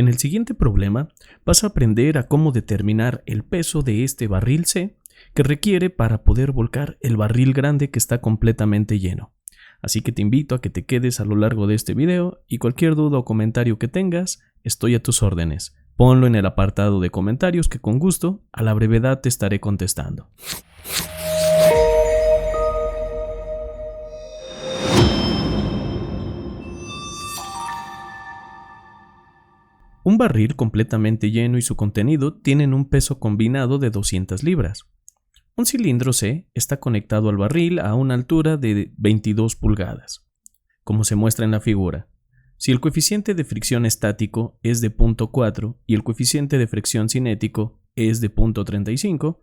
En el siguiente problema vas a aprender a cómo determinar el peso de este barril C que requiere para poder volcar el barril grande que está completamente lleno. Así que te invito a que te quedes a lo largo de este video y cualquier duda o comentario que tengas, estoy a tus órdenes. Ponlo en el apartado de comentarios que con gusto, a la brevedad te estaré contestando. Un barril completamente lleno y su contenido tienen un peso combinado de 200 libras. Un cilindro C está conectado al barril a una altura de 22 pulgadas, como se muestra en la figura. Si el coeficiente de fricción estático es de 0.4 y el coeficiente de fricción cinético es de 0.35,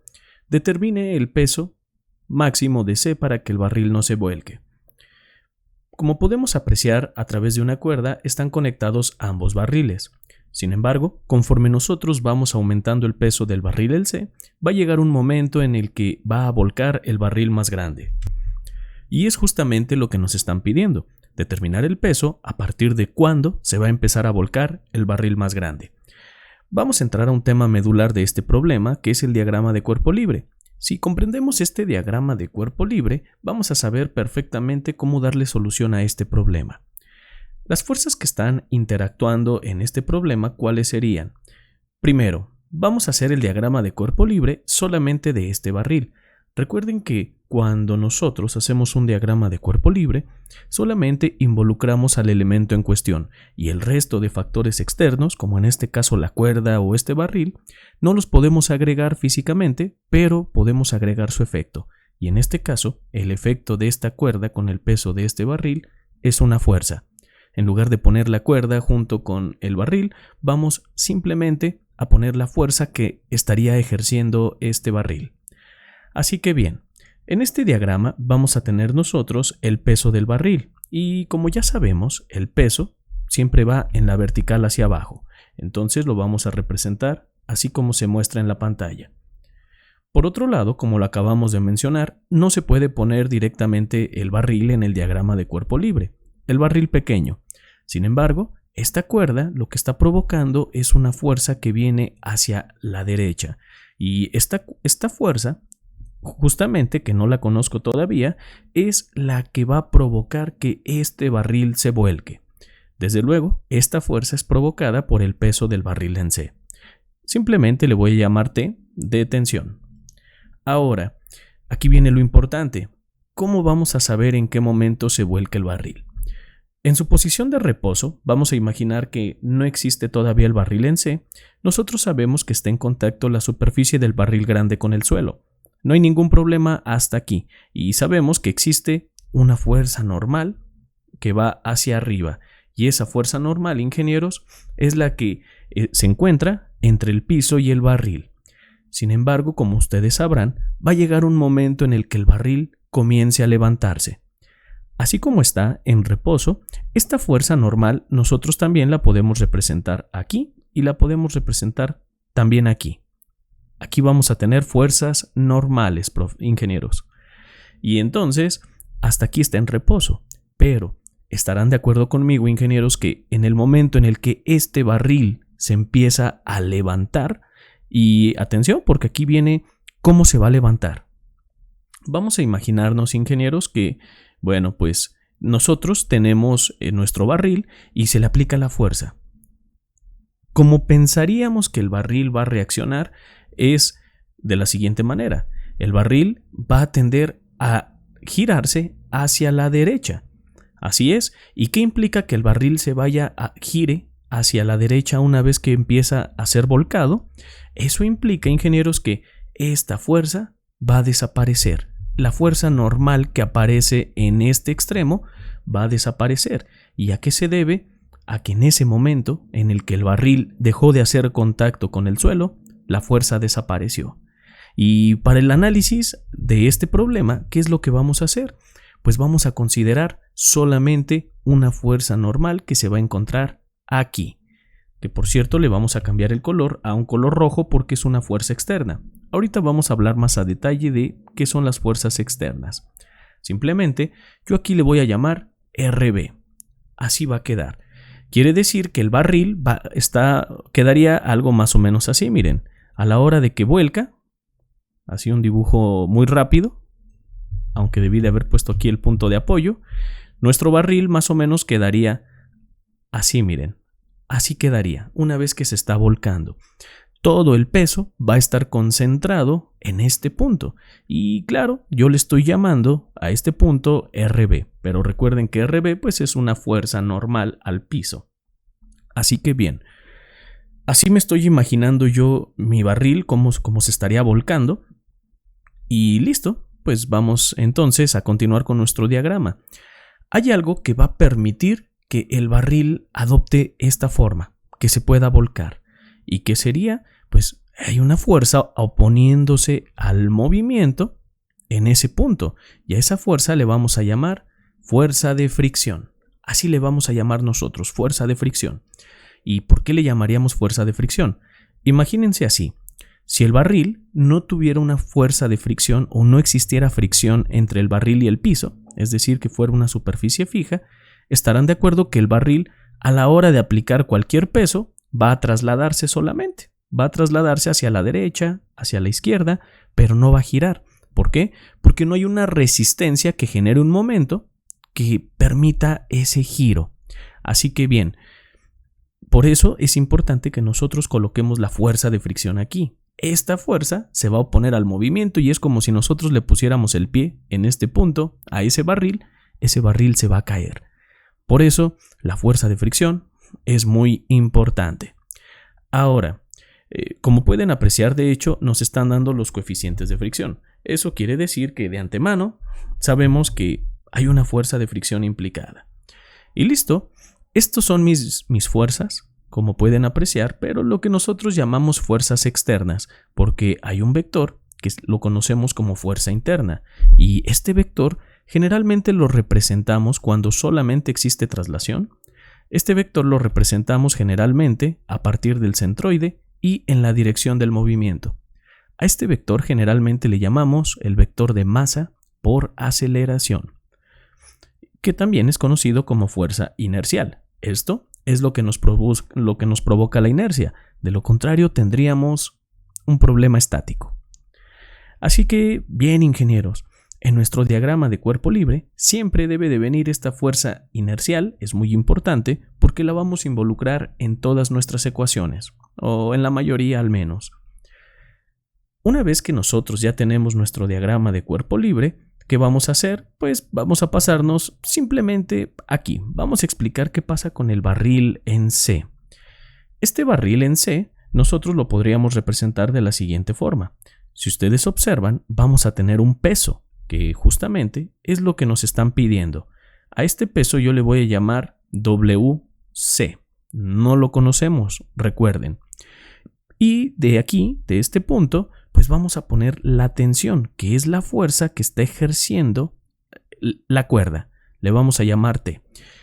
determine el peso máximo de C para que el barril no se vuelque. Como podemos apreciar, a través de una cuerda están conectados ambos barriles. Sin embargo, conforme nosotros vamos aumentando el peso del barril el C, va a llegar un momento en el que va a volcar el barril más grande. Y es justamente lo que nos están pidiendo, determinar el peso a partir de cuándo se va a empezar a volcar el barril más grande. Vamos a entrar a un tema medular de este problema, que es el diagrama de cuerpo libre. Si comprendemos este diagrama de cuerpo libre, vamos a saber perfectamente cómo darle solución a este problema. Las fuerzas que están interactuando en este problema, ¿cuáles serían? Primero, vamos a hacer el diagrama de cuerpo libre solamente de este barril. Recuerden que cuando nosotros hacemos un diagrama de cuerpo libre, solamente involucramos al elemento en cuestión y el resto de factores externos, como en este caso la cuerda o este barril, no los podemos agregar físicamente, pero podemos agregar su efecto. Y en este caso, el efecto de esta cuerda con el peso de este barril es una fuerza. En lugar de poner la cuerda junto con el barril, vamos simplemente a poner la fuerza que estaría ejerciendo este barril. Así que bien, en este diagrama vamos a tener nosotros el peso del barril y como ya sabemos, el peso siempre va en la vertical hacia abajo. Entonces lo vamos a representar así como se muestra en la pantalla. Por otro lado, como lo acabamos de mencionar, no se puede poner directamente el barril en el diagrama de cuerpo libre. El barril pequeño. Sin embargo, esta cuerda lo que está provocando es una fuerza que viene hacia la derecha y esta fuerza, justamente que no la conozco todavía, es la que va a provocar que este barril se vuelque. Desde luego, esta fuerza es provocada por el peso del barril en C. Simplemente le voy a llamar T de tensión. Ahora, aquí viene lo importante. ¿Cómo vamos a saber en qué momento se vuelca el barril? En su posición de reposo, vamos a imaginar que no existe todavía el barril en C. Nosotros sabemos que está en contacto la superficie del barril grande con el suelo. No hay ningún problema hasta aquí y sabemos que existe una fuerza normal que va hacia arriba y esa fuerza normal, ingenieros, es la que se encuentra entre el piso y el barril. Sin embargo, como ustedes sabrán, va a llegar un momento en el que el barril comience a levantarse. Así como está en reposo, esta fuerza normal nosotros también la podemos representar aquí y la podemos representar también aquí. Aquí vamos a tener fuerzas normales, ingenieros. Y entonces, hasta aquí está en reposo. Pero estarán de acuerdo conmigo, ingenieros, que en el momento en el que este barril se empieza a levantar, y atención, porque aquí viene cómo se va a levantar. Vamos a imaginarnos, ingenieros, que bueno, pues nosotros tenemos nuestro barril y se le aplica la fuerza. Como pensaríamos que el barril va a reaccionar es de la siguiente manera. El barril va a tender a girarse hacia la derecha. Así es. ¿Y qué implica que el barril se vaya a gire hacia la derecha una vez que empieza a ser volcado? Eso implica, ingenieros, que esta fuerza va a desaparecer. La fuerza normal que aparece en este extremo va a desaparecer. ¿Y a qué se debe? A que en ese momento en el que el barril dejó de hacer contacto con el suelo, la fuerza desapareció. Y para el análisis de este problema, ¿qué es lo que vamos a hacer? Pues vamos a considerar solamente una fuerza normal que se va a encontrar aquí. Que por cierto le vamos a cambiar el color a un color rojo porque es una fuerza externa. Ahorita vamos a hablar más a detalle de qué son las fuerzas externas. Simplemente yo aquí le voy a llamar RB. Así va a quedar. Quiere decir que el barril quedaría algo más o menos así, miren. A la hora de que vuelca, así un dibujo muy rápido, aunque debí de haber puesto aquí el punto de apoyo, nuestro barril más o menos quedaría así, miren. Así quedaría una vez que se está volcando. Todo el peso va a estar concentrado en este punto. Y claro, yo le estoy llamando a este punto RB. Pero recuerden que RB pues es una fuerza normal al piso. Así que bien, así me estoy imaginando yo mi barril, cómo se estaría volcando. Y listo, pues vamos entonces a continuar con nuestro diagrama. Hay algo que va a permitir que el barril adopte esta forma, que se pueda volcar. ¿Y qué sería? Pues hay una fuerza oponiéndose al movimiento en ese punto. Y a esa fuerza le vamos a llamar fuerza de fricción. Así le vamos a llamar nosotros, fuerza de fricción. ¿Y por qué le llamaríamos fuerza de fricción? Imagínense así. Si el barril no tuviera una fuerza de fricción o no existiera fricción entre el barril y el piso, es decir, que fuera una superficie fija, estarán de acuerdo que el barril, a la hora de aplicar cualquier peso, va a trasladarse solamente. Va a trasladarse hacia la derecha, hacia la izquierda, pero no va a girar. ¿Por qué? Porque no hay una resistencia que genere un momento que permita ese giro. Así que bien, por eso es importante que nosotros coloquemos la fuerza de fricción aquí. Esta fuerza se va a oponer al movimiento y es como si nosotros le pusiéramos el pie en este punto a ese barril se va a caer. Por eso la fuerza de fricción es muy importante. Ahora, como pueden apreciar, de hecho, nos están dando los coeficientes de fricción. Eso quiere decir que de antemano sabemos que hay una fuerza de fricción implicada. Y listo, estos son mis fuerzas, como pueden apreciar, pero lo que nosotros llamamos fuerzas externas, porque hay un vector que lo conocemos como fuerza interna, y este vector generalmente lo representamos cuando solamente existe traslación. Este vector lo representamos generalmente a partir del centroide y en la dirección del movimiento. A este vector generalmente le llamamos el vector de masa por aceleración, que también es conocido como fuerza inercial. Esto es lo que nos provoca la inercia. De lo contrario, tendríamos un problema estático. Así que, bien, ingenieros, en nuestro diagrama de cuerpo libre siempre debe de venir esta fuerza inercial, es muy importante porque la vamos a involucrar en todas nuestras ecuaciones, o en la mayoría al menos. Una vez que nosotros ya tenemos nuestro diagrama de cuerpo libre, ¿qué vamos a hacer? Pues vamos a pasarnos simplemente aquí. Vamos a explicar qué pasa con el barril en C. Este barril en C nosotros lo podríamos representar de la siguiente forma. Si ustedes observan, vamos a tener un peso, que justamente es lo que nos están pidiendo. A este peso yo le voy a llamar WC. No lo conocemos, recuerden. Y de aquí, de este punto, pues vamos a poner la tensión, que es la fuerza que está ejerciendo la cuerda. Le vamos a llamar T.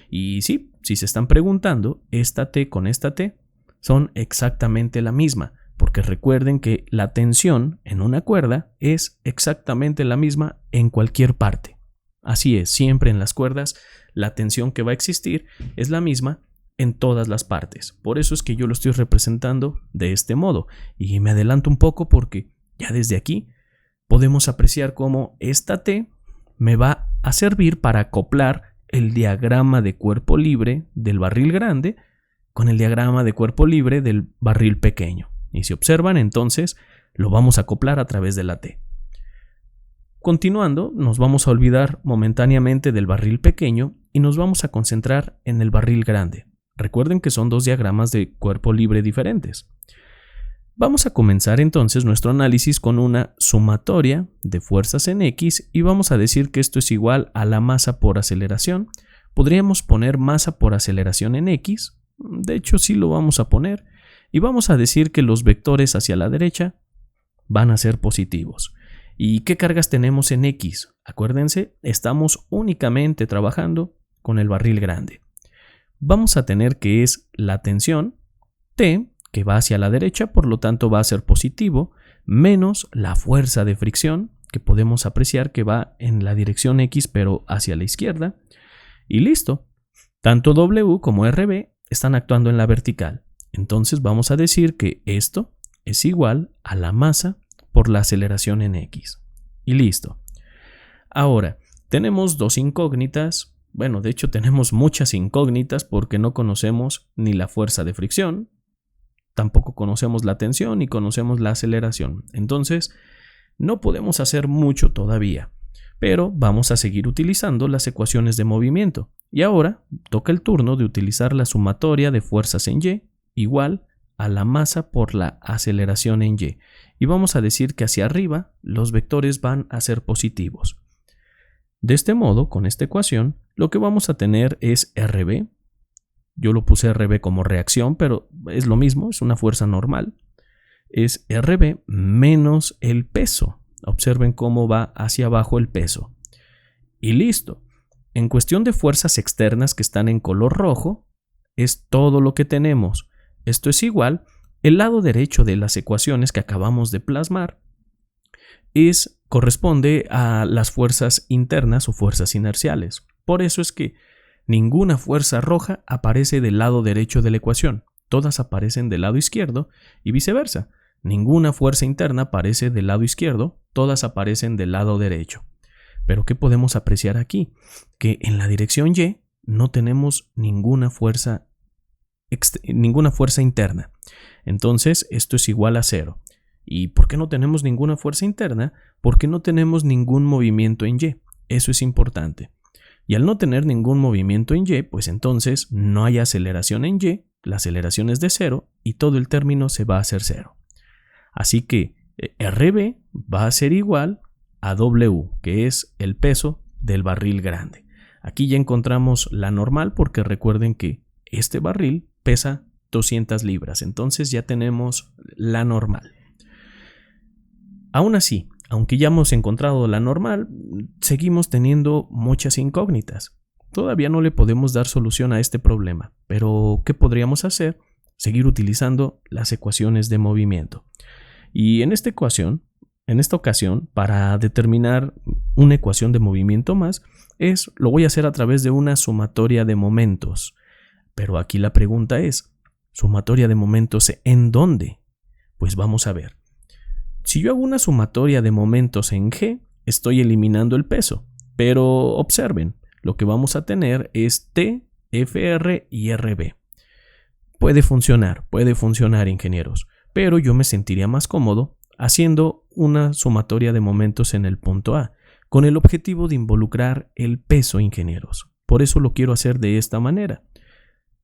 Y sí, si se están preguntando, esta T con esta T son exactamente la misma, porque recuerden que la tensión en una cuerda es exactamente la misma en cualquier parte. Así es, siempre en las cuerdas la tensión que va a existir es la misma en todas las partes. Por eso es que yo lo estoy representando de este modo. Y me adelanto un poco porque ya desde aquí podemos apreciar cómo esta T me va a servir para acoplar el diagrama de cuerpo libre del barril grande con el diagrama de cuerpo libre del barril pequeño. Y si observan, entonces lo vamos a acoplar a través de la T. Continuando, nos vamos a olvidar momentáneamente del barril pequeño y nos vamos a concentrar en el barril grande. Recuerden que son dos diagramas de cuerpo libre diferentes. Vamos a comenzar entonces nuestro análisis con una sumatoria de fuerzas en X y vamos a decir que esto es igual a la masa por aceleración. Podríamos poner masa por aceleración en X, de hecho sí lo vamos a poner, y vamos a decir que los vectores hacia la derecha van a ser positivos. ¿Y qué cargas tenemos en X? Acuérdense, estamos únicamente trabajando con el barril grande. Vamos a tener que es la tensión T, que va hacia la derecha, por lo tanto va a ser positivo, menos la fuerza de fricción, que podemos apreciar que va en la dirección X pero hacia la izquierda. Y listo. Tanto W como RB están actuando en la vertical. Entonces vamos a decir que esto es igual a la masa por la aceleración en x. Y listo. Ahora, tenemos dos incógnitas. Bueno, de hecho tenemos muchas incógnitas porque no conocemos ni la fuerza de fricción, tampoco conocemos la tensión ni conocemos la aceleración. Entonces, no podemos hacer mucho todavía, pero vamos a seguir utilizando las ecuaciones de movimiento. Y ahora toca el turno de utilizar la sumatoria de fuerzas en y igual a la masa por la aceleración en y. Y vamos a decir que hacia arriba los vectores van a ser positivos. De este modo, con esta ecuación, lo que vamos a tener es RB. Yo lo puse RB como reacción, pero es lo mismo, es una fuerza normal. Es RB menos el peso. Observen cómo va hacia abajo el peso. Y listo. En cuestión de fuerzas externas que están en color rojo, es todo lo que tenemos. Esto es igual, el lado derecho de las ecuaciones que acabamos de plasmar corresponde a las fuerzas internas o fuerzas inerciales. Por eso es que ninguna fuerza roja aparece del lado derecho de la ecuación. Todas aparecen del lado izquierdo y viceversa. Ninguna fuerza interna aparece del lado izquierdo, todas aparecen del lado derecho. Pero ¿qué podemos apreciar aquí? Que en la dirección Y no tenemos ninguna fuerza interna. Entonces esto es igual a 0. ¿Y por qué no tenemos ninguna fuerza interna? Porque no tenemos ningún movimiento en Y. Eso es importante. Y al no tener ningún movimiento en Y, pues entonces no hay aceleración en Y, la aceleración es de 0 y todo el término se va a hacer 0. Así que RB va a ser igual a W, que es el peso del barril grande. Aquí ya encontramos la normal porque recuerden que este barril pesa 200 libras, entonces ya tenemos la normal. Aún así, aunque ya hemos encontrado la normal, seguimos teniendo muchas incógnitas. Todavía no le podemos dar solución a este problema, pero ¿qué podríamos hacer? Seguir utilizando las ecuaciones de movimiento. Y en esta ocasión, para determinar una ecuación de movimiento más, lo voy a hacer a través de una sumatoria de momentos. Pero aquí la pregunta es, ¿sumatoria de momentos en dónde? Pues vamos a ver. Si yo hago una sumatoria de momentos en G, estoy eliminando el peso. Pero observen, lo que vamos a tener es T, FR y RB. Puede funcionar, ingenieros, pero yo me sentiría más cómodo haciendo una sumatoria de momentos en el punto A, con el objetivo de involucrar el peso, ingenieros. Por eso lo quiero hacer de esta manera.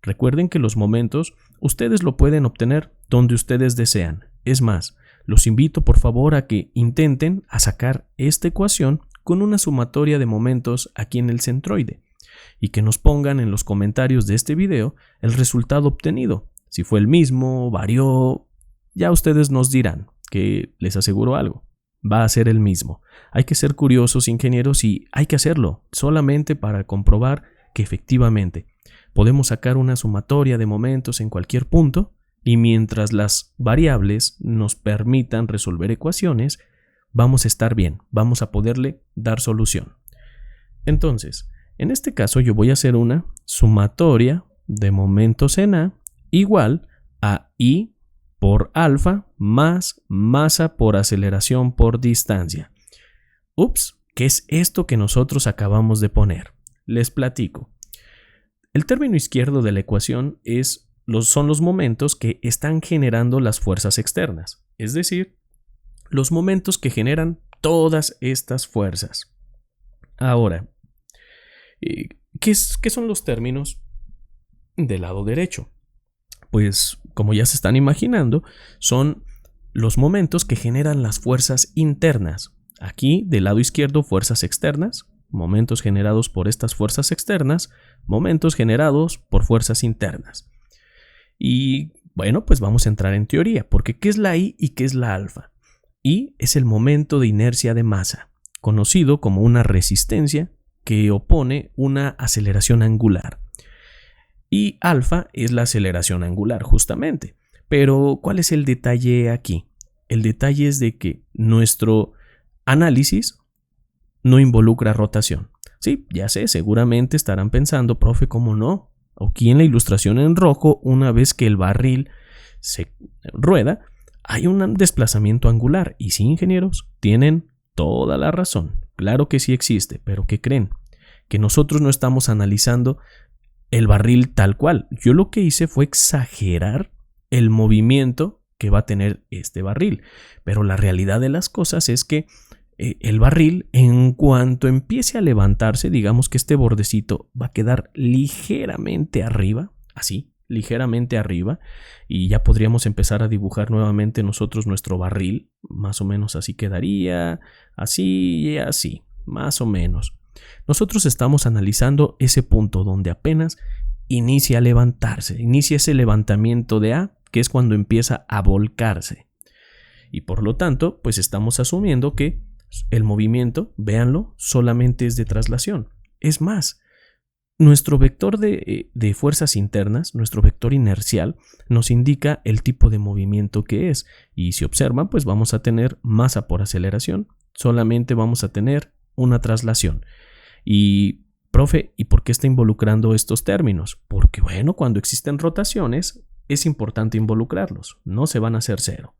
Recuerden que los momentos ustedes lo pueden obtener donde ustedes desean. Es más, los invito por favor a que intenten a sacar esta ecuación con una sumatoria de momentos aquí en el centroide y que nos pongan en los comentarios de este video el resultado obtenido. Si fue el mismo, varió, ya ustedes nos dirán, que les aseguro algo, va a ser el mismo. Hay que ser curiosos, ingenieros, y hay que hacerlo solamente para comprobar que efectivamente podemos sacar una sumatoria de momentos en cualquier punto y mientras las variables nos permitan resolver ecuaciones, vamos a estar bien, vamos a poderle dar solución. Entonces, en este caso yo voy a hacer una sumatoria de momentos en A igual a I por alfa más masa por aceleración por distancia. Ups, ¿qué es esto que nosotros acabamos de poner? Les platico. El término izquierdo de la ecuación son los momentos que están generando las fuerzas externas, es decir, los momentos que generan todas estas fuerzas. Ahora, ¿qué son los términos del lado derecho? Pues, como ya se están imaginando, son los momentos que generan las fuerzas internas. Aquí, del lado izquierdo, fuerzas externas, momentos generados por estas fuerzas externas, momentos generados por fuerzas internas. Y bueno, pues vamos a entrar en teoría, porque ¿qué es la I y qué es la alfa? I es el momento de inercia de masa, conocido como una resistencia que opone una aceleración angular. Y alfa es la aceleración angular, justamente. Pero, ¿cuál es el detalle aquí? El detalle es de que nuestro análisis no involucra rotación. Sí, ya sé, seguramente estarán pensando, profe, ¿cómo no? Aquí en la ilustración en rojo, una vez que el barril se rueda, hay un desplazamiento angular. Y sí, ingenieros, tienen toda la razón. Claro que sí existe, pero ¿qué creen? Que nosotros no estamos analizando el barril tal cual. Yo lo que hice fue exagerar el movimiento que va a tener este barril. Pero la realidad de las cosas es que el barril, en cuanto empiece a levantarse, digamos que este bordecito va a quedar ligeramente arriba, así, ligeramente arriba, y ya podríamos empezar a dibujar nuevamente nosotros nuestro barril. Más o menos así quedaría, así y así, más o menos. Nosotros estamos analizando ese punto donde apenas inicia a levantarse, inicia ese levantamiento de A, que es cuando empieza a volcarse. Y por lo tanto, pues estamos asumiendo que el movimiento, véanlo, solamente es de traslación. Es más, nuestro vector de fuerzas internas, nuestro vector inercial, nos indica el tipo de movimiento que es. Y si observan, pues vamos a tener masa por aceleración. Solamente vamos a tener una traslación. Y, profe, ¿y por qué está involucrando estos términos? Porque, bueno, cuando existen rotaciones, es importante involucrarlos. No se van a hacer cero.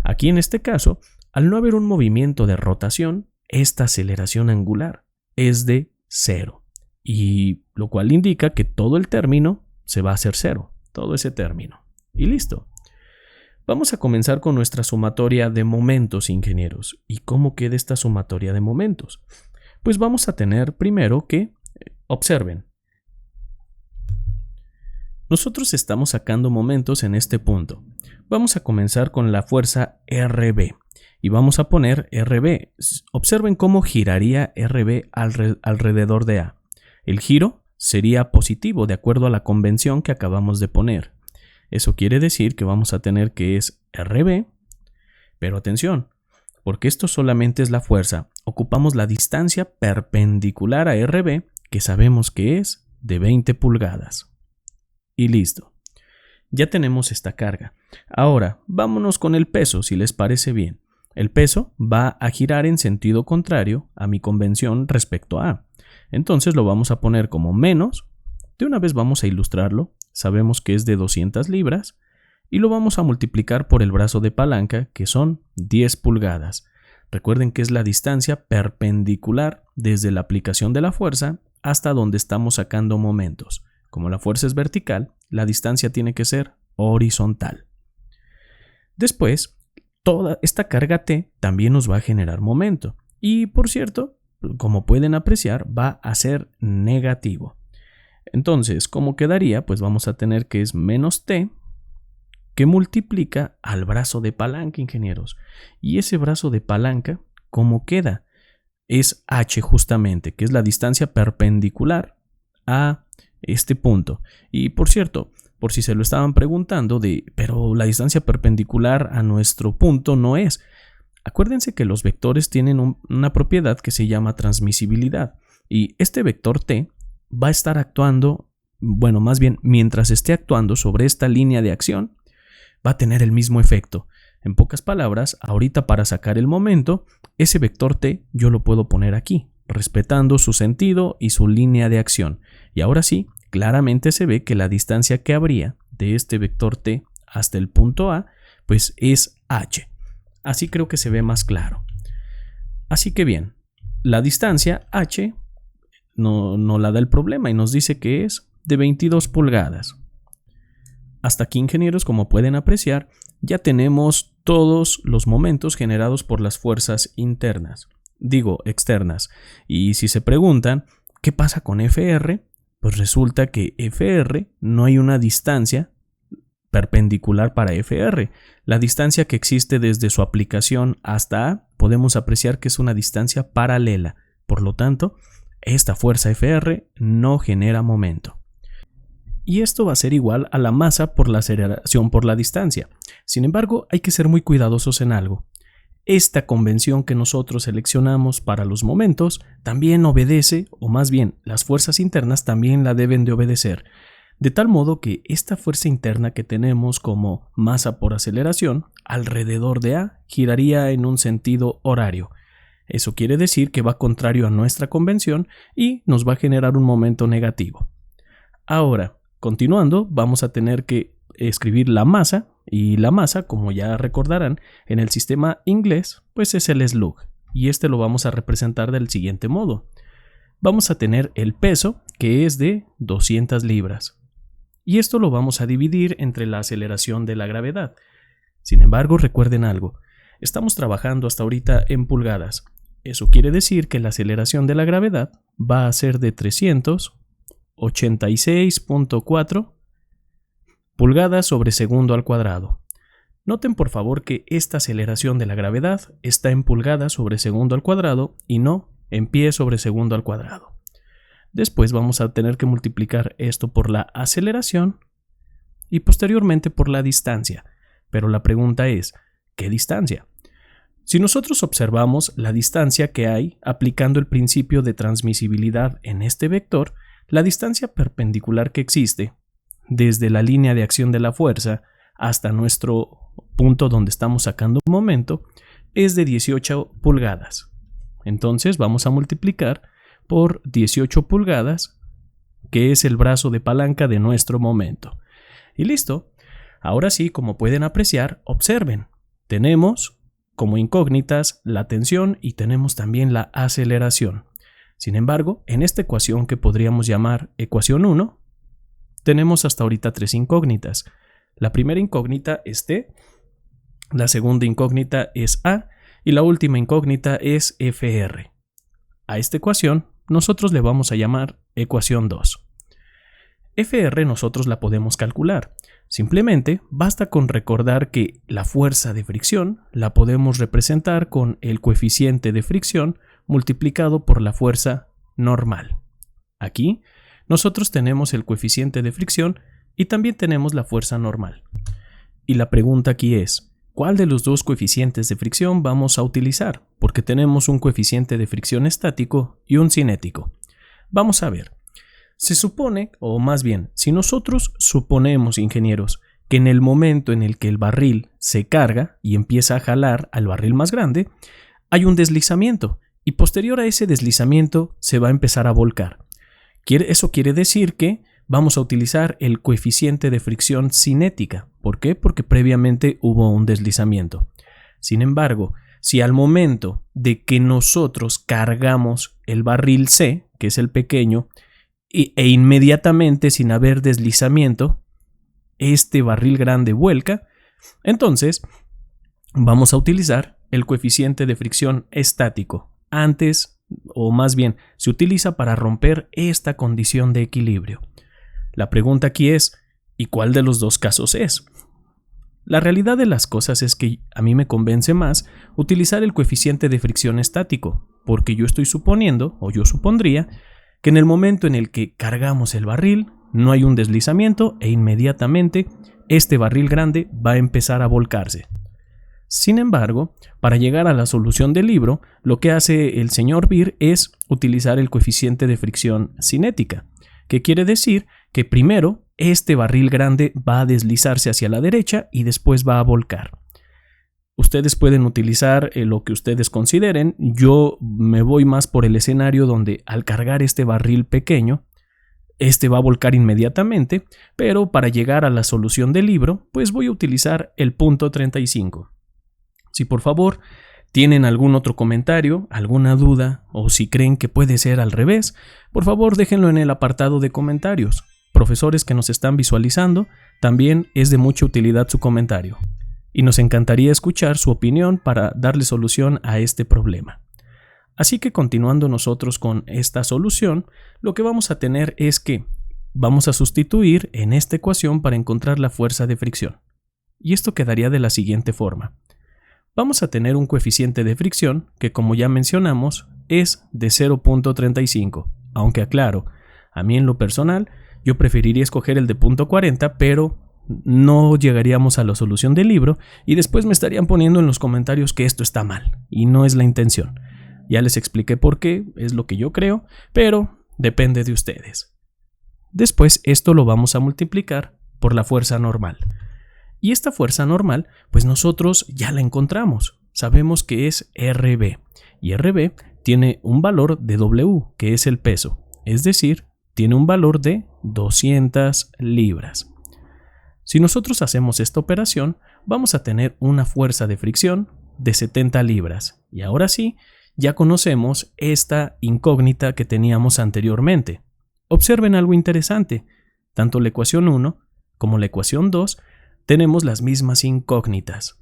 Aquí en este caso, al no haber un movimiento de rotación, esta aceleración angular es de 0. Y lo cual indica que todo el término se va a hacer 0. Todo ese término. Y listo. Vamos a comenzar con nuestra sumatoria de momentos, ingenieros. ¿Y cómo queda esta sumatoria de momentos? Pues vamos a tener primero que, observen, nosotros estamos sacando momentos en este punto. Vamos a comenzar con la fuerza RB y vamos a poner RB. Observen cómo giraría RB alrededor de A. El giro sería positivo de acuerdo a la convención que acabamos de poner. Eso quiere decir que vamos a tener que es RB, pero atención, porque esto solamente es la fuerza. Ocupamos la distancia perpendicular a RB, que sabemos que es de 20 pulgadas. Y listo. Ya tenemos esta carga. Ahora, vámonos con el peso, si les parece bien. El peso va a girar en sentido contrario a mi convención respecto a A. Entonces lo vamos a poner como menos. De una vez vamos a ilustrarlo. Sabemos que es de 200 libras. Y lo vamos a multiplicar por el brazo de palanca, que son 10 pulgadas. Recuerden que es la distancia perpendicular desde la aplicación de la fuerza hasta donde estamos sacando momentos. Como la fuerza es vertical, la distancia tiene que ser horizontal. Después, toda esta carga T también nos va a generar momento. Y por cierto, como pueden apreciar, va a ser negativo. Entonces, ¿cómo quedaría? Pues vamos a tener que es menos T que multiplica al brazo de palanca, ingenieros. Y ese brazo de palanca, ¿cómo queda? Es H justamente, que es la distancia perpendicular a este punto. Y por cierto, por si se lo estaban preguntando, pero la distancia perpendicular a nuestro punto no es. Acuérdense que los vectores tienen una propiedad que se llama transmisibilidad. Y este vector T va a estar actuando, bueno, más bien, mientras esté actuando sobre esta línea de acción, va a tener el mismo efecto. En pocas palabras, ahorita para sacar el momento, ese vector T yo lo puedo poner aquí, respetando su sentido y su línea de acción. Y ahora sí, claramente se ve que la distancia que habría de este vector T hasta el punto A, pues es H. Así creo que se ve más claro. Así que bien, la distancia H no la da el problema y nos dice que es de 22 pulgadas. Hasta aquí, ingenieros, como pueden apreciar, ya tenemos todos los momentos generados por las fuerzas externas. Y si se preguntan, ¿qué pasa con FR? Pues resulta que FR no hay una distancia perpendicular para FR. La distancia que existe desde su aplicación hasta A podemos apreciar que es una distancia paralela. Por lo tanto, esta fuerza FR no genera momento. Y esto va a ser igual a la masa por la aceleración por la distancia. Sin embargo, hay que ser muy cuidadosos en algo. Esta convención que nosotros seleccionamos para los momentos también obedece, o más bien las fuerzas internas también la deben de obedecer, de tal modo que esta fuerza interna que tenemos como masa por aceleración alrededor de A giraría en un sentido horario. Eso quiere decir que va contrario a nuestra convención y nos va a generar un momento negativo. Ahora, continuando, vamos a tener que escribir la masa, y la masa, como ya recordarán, en el sistema inglés, pues es el slug, y este lo vamos a representar del siguiente modo. Vamos a tener el peso, que es de 200 libras, y esto lo vamos a dividir entre la aceleración de la gravedad. Sin embargo, recuerden algo, estamos trabajando hasta ahorita en pulgadas. Eso quiere decir que la aceleración de la gravedad va a ser de 386.4 pulgadas sobre segundo al cuadrado. Noten por favor que esta aceleración de la gravedad está en pulgadas sobre segundo al cuadrado y no en pie sobre segundo al cuadrado. Después vamos a tener que multiplicar esto por la aceleración y posteriormente por la distancia. Pero la pregunta es, ¿qué distancia? Si nosotros observamos la distancia que hay aplicando el principio de transmisibilidad en este vector, la distancia perpendicular que existe desde la línea de acción de la fuerza hasta nuestro punto donde estamos sacando un momento es de 18 pulgadas. Entonces vamos a multiplicar por 18 pulgadas, que es el brazo de palanca de nuestro momento. Y listo. Ahora sí, como pueden apreciar, observen. Tenemos como incógnitas la tensión y tenemos también la aceleración. Sin embargo, en esta ecuación que podríamos llamar ecuación 1, tenemos hasta ahorita 3 incógnitas. La primera incógnita es T, la segunda incógnita es A y la última incógnita es FR. A esta ecuación nosotros le vamos a llamar ecuación 2. FR nosotros la podemos calcular. Simplemente basta con recordar que la fuerza de fricción la podemos representar con el coeficiente de fricción multiplicado por la fuerza normal. Aquí nosotros tenemos el coeficiente de fricción y también tenemos la fuerza normal. Y la pregunta aquí es, ¿cuál de los dos coeficientes de fricción vamos a utilizar? Porque tenemos un coeficiente de fricción estático y un cinético. Vamos a ver. Se supone, o más bien, si nosotros suponemos, ingenieros, que en el momento en el que el barril se carga y empieza a jalar al barril más grande, hay un deslizamiento y posterior a ese deslizamiento se va a empezar a volcar. Eso quiere decir que vamos a utilizar el coeficiente de fricción cinética. ¿Por qué? Porque previamente hubo un deslizamiento. Sin embargo, si al momento de que nosotros cargamos el barril C, que es el pequeño, e inmediatamente sin haber deslizamiento, este barril grande vuelca, entonces vamos a utilizar el coeficiente de fricción estático. Antes, o más bien, se utiliza para romper esta condición de equilibrio. La pregunta aquí es, ¿y cuál de los dos casos es? La realidad de las cosas es que a mí me convence más utilizar el coeficiente de fricción estático, porque yo estoy suponiendo, o yo supondría, que en el momento en el que cargamos el barril no hay un deslizamiento e inmediatamente este barril grande va a empezar a volcarse. Sin embargo, para llegar a la solución del libro, lo que hace el señor Beer es utilizar el coeficiente de fricción cinética, que quiere decir que primero este barril grande va a deslizarse hacia la derecha y después va a volcar. Ustedes pueden utilizar lo que ustedes consideren. Yo me voy más por el escenario donde al cargar este barril pequeño, este va a volcar inmediatamente, pero para llegar a la solución del libro, pues voy a utilizar el punto 35. Si por favor tienen algún otro comentario, alguna duda o si creen que puede ser al revés, por favor déjenlo en el apartado de comentarios. Profesores que nos están visualizando, también es de mucha utilidad su comentario. Y nos encantaría escuchar su opinión para darle solución a este problema. Así que continuando nosotros con esta solución, lo que vamos a tener es que vamos a sustituir en esta ecuación para encontrar la fuerza de fricción. Y esto quedaría de la siguiente forma. Vamos a tener un coeficiente de fricción que, como ya mencionamos, es de 0.35, aunque aclaro, a mí en lo personal, yo preferiría escoger el de 0.40, pero no llegaríamos a la solución del libro y después me estarían poniendo en los comentarios que esto está mal y no es la intención. Ya les expliqué por qué, es lo que yo creo, pero depende de ustedes. Después esto lo vamos a multiplicar por la fuerza normal. Y esta fuerza normal, pues nosotros ya la encontramos. Sabemos que es RB y RB tiene un valor de W, que es el peso. Es decir, tiene un valor de 200 libras. Si nosotros hacemos esta operación, vamos a tener una fuerza de fricción de 70 libras. Y ahora sí, ya conocemos esta incógnita que teníamos anteriormente. Observen algo interesante. Tanto la ecuación 1 como la ecuación 2 tenemos las mismas incógnitas.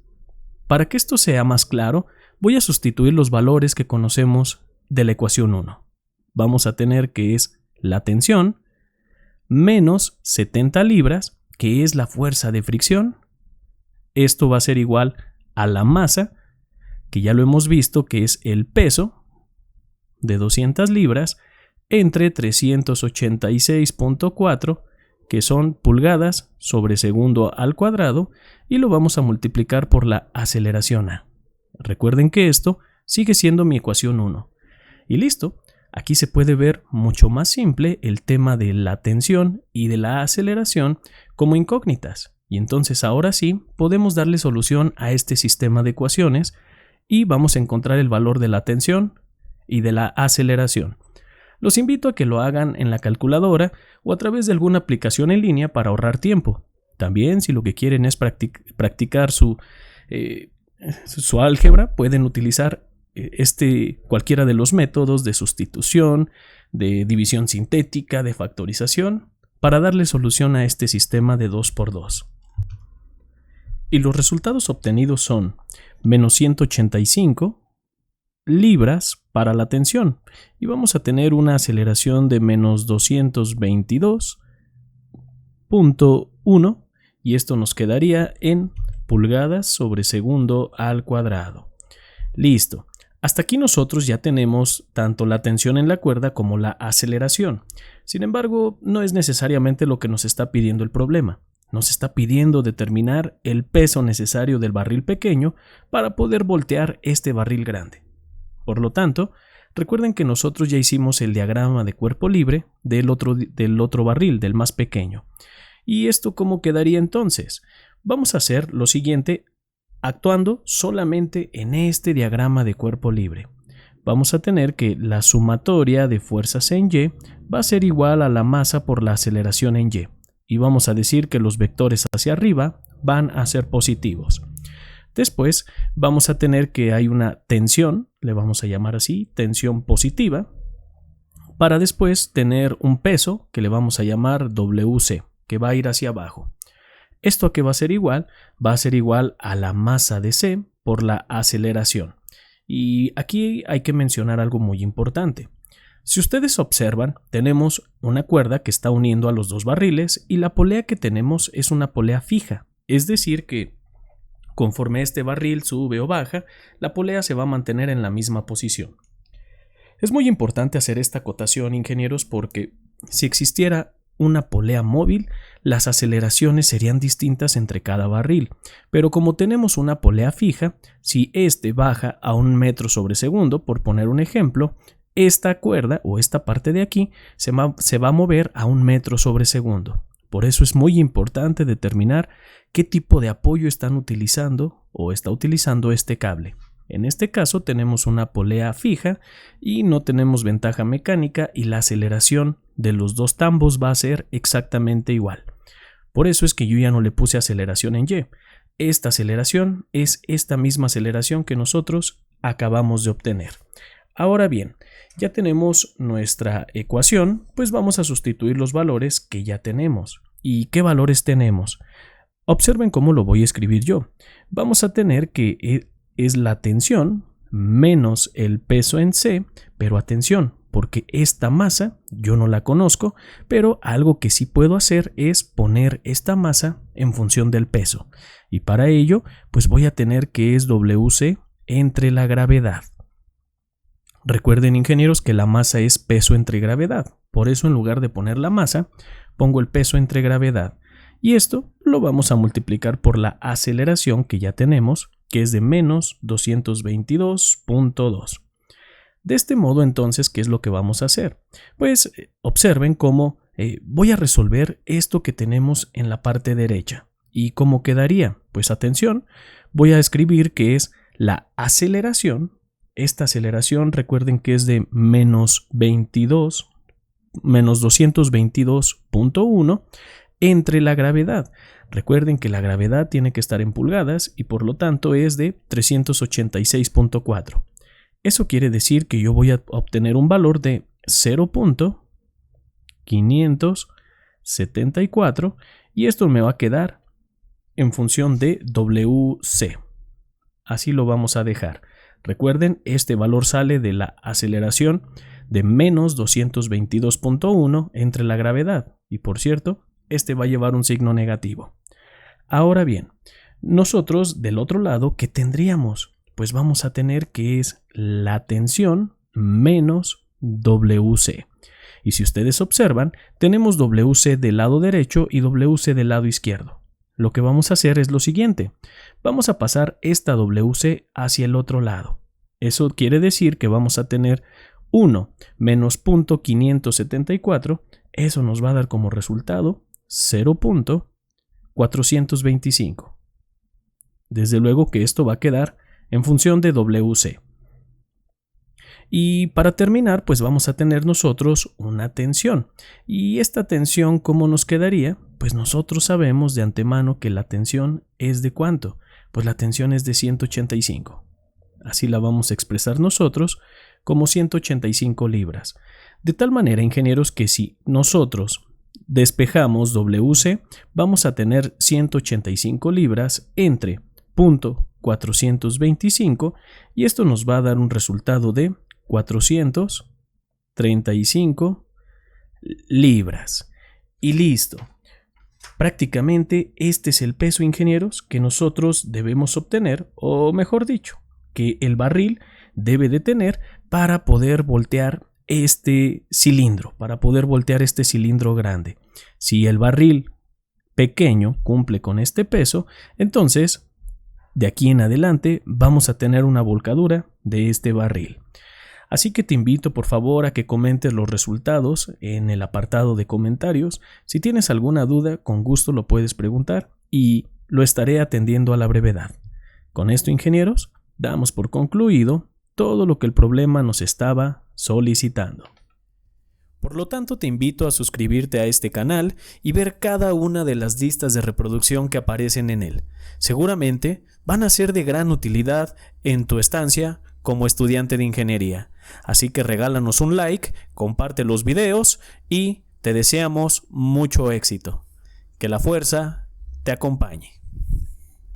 Para que esto sea más claro, voy a sustituir los valores que conocemos de la ecuación 1. Vamos a tener que es la tensión menos 70 libras, que es la fuerza de fricción. Esto va a ser igual a la masa, que ya lo hemos visto que es el peso de 200 libras, entre 386.4, que son pulgadas sobre segundo al cuadrado, y lo vamos a multiplicar por la aceleración A. Recuerden que esto sigue siendo mi ecuación 1. Y listo, aquí se puede ver mucho más simple el tema de la tensión y de la aceleración como incógnitas. Y entonces ahora sí podemos darle solución a este sistema de ecuaciones y vamos a encontrar el valor de la tensión y de la aceleración. Los invito a que lo hagan en la calculadora o a través de alguna aplicación en línea para ahorrar tiempo. También, si lo que quieren es practicar su álgebra, pueden utilizar cualquiera de los métodos de sustitución, de división sintética, de factorización, para darle solución a este sistema de 2×2. Y los resultados obtenidos son menos 185 libras para la tensión, y vamos a tener una aceleración de menos 222.1, y esto nos quedaría en pulgadas sobre segundo al cuadrado. Listo. Hasta aquí nosotros ya tenemos tanto la tensión en la cuerda como la aceleración. Sin embargo, no es necesariamente lo que nos está pidiendo el problema. Nos está pidiendo determinar el peso necesario del barril pequeño para poder voltear este barril grande. Por lo tanto, recuerden que nosotros ya hicimos el diagrama de cuerpo libre del otro barril, del más pequeño. ¿Y esto cómo quedaría entonces? Vamos a hacer lo siguiente actuando solamente en este diagrama de cuerpo libre. Vamos a tener que la sumatoria de fuerzas en Y va a ser igual a la masa por la aceleración en Y. Y vamos a decir que los vectores hacia arriba van a ser positivos. Después vamos a tener que hay una tensión, le vamos a llamar así, tensión positiva, para después tener un peso que le vamos a llamar WC, que va a ir hacia abajo. ¿Esto a qué va a ser igual? Va a ser igual a la masa de C por la aceleración. Y aquí hay que mencionar algo muy importante. Si ustedes observan, tenemos una cuerda que está uniendo a los dos barriles y la polea que tenemos es una polea fija. Es decir que conforme este barril sube o baja, la polea se va a mantener en la misma posición. Es muy importante hacer esta acotación, ingenieros, porque si existiera una polea móvil, las aceleraciones serían distintas entre cada barril, pero como tenemos una polea fija, si este baja a 1 metro sobre segundo, por poner un ejemplo, esta cuerda o esta parte de aquí se va a mover a 1 metro sobre segundo. Por eso es muy importante determinar qué tipo de apoyo están utilizando o está utilizando este cable. En este caso tenemos una polea fija y no tenemos ventaja mecánica y la aceleración de los dos tambos va a ser exactamente igual. Por eso es que yo ya no le puse aceleración en Y. Esta aceleración es esta misma aceleración que nosotros acabamos de obtener. Ahora bien, ya tenemos nuestra ecuación, pues vamos a sustituir los valores que ya tenemos. ¿Y qué valores tenemos? Observen cómo lo voy a escribir yo. Vamos a tener que es la tensión menos el peso en C, pero atención, porque esta masa yo no la conozco, pero algo que sí puedo hacer es poner esta masa en función del peso. Y para ello, pues voy a tener que es WC entre la gravedad. Recuerden, ingenieros, que la masa es peso entre gravedad. Por eso, en lugar de poner la masa, pongo el peso entre gravedad. Y esto lo vamos a multiplicar por la aceleración que ya tenemos, que es de menos 222.2. De este modo, entonces, ¿qué es lo que vamos a hacer? Pues observen cómo voy a resolver esto que tenemos en la parte derecha. ¿Y cómo quedaría? Pues atención, voy a escribir que es la aceleración. Esta aceleración, recuerden que es de menos 22 menos 222.1 entre la gravedad. Recuerden que la gravedad tiene que estar en pulgadas y por lo tanto es de 386.4. Eso quiere decir que yo voy a obtener un valor de 0.574 y esto me va a quedar en función de WC. Así lo vamos a dejar. Recuerden, este valor sale de la aceleración de menos 222.1 entre la gravedad. Y por cierto, este va a llevar un signo negativo. Ahora bien, nosotros del otro lado, ¿qué tendríamos? Pues vamos a tener que es la tensión menos WC. Y si ustedes observan, tenemos WC del lado derecho y WC del lado izquierdo. Lo que vamos a hacer es lo siguiente. Vamos a pasar esta WC hacia el otro lado. Eso quiere decir que vamos a tener 1 menos 0.574. Eso nos va a dar como resultado 0.425. Desde luego que esto va a quedar en función de WC. Y para terminar, pues vamos a tener nosotros una tensión. ¿Y esta tensión cómo nos quedaría? Pues nosotros sabemos de antemano que la tensión es de ¿cuánto? Pues la tensión es de 185. Así la vamos a expresar nosotros como 185 libras. De tal manera, ingenieros, que si nosotros despejamos WC, vamos a tener 185 libras entre 0.425 y esto nos va a dar un resultado de 435 libras. Y listo. Prácticamente este es el peso, ingenieros, que nosotros debemos obtener, o mejor dicho, que el barril debe de tener para poder voltear este cilindro, grande. Si el barril pequeño cumple con este peso, entonces de aquí en adelante vamos a tener una volcadura de este barril. Así que te invito por favor a que comentes los resultados en el apartado de comentarios. Si tienes alguna duda, con gusto lo puedes preguntar y lo estaré atendiendo a la brevedad. Con esto, ingenieros, damos por concluido todo lo que el problema nos estaba solicitando. Por lo tanto, te invito a suscribirte a este canal y ver cada una de las listas de reproducción que aparecen en él. Seguramente van a ser de gran utilidad en tu estancia como estudiante de ingeniería. Así que regálanos un like, comparte los videos y te deseamos mucho éxito. Que la fuerza te acompañe.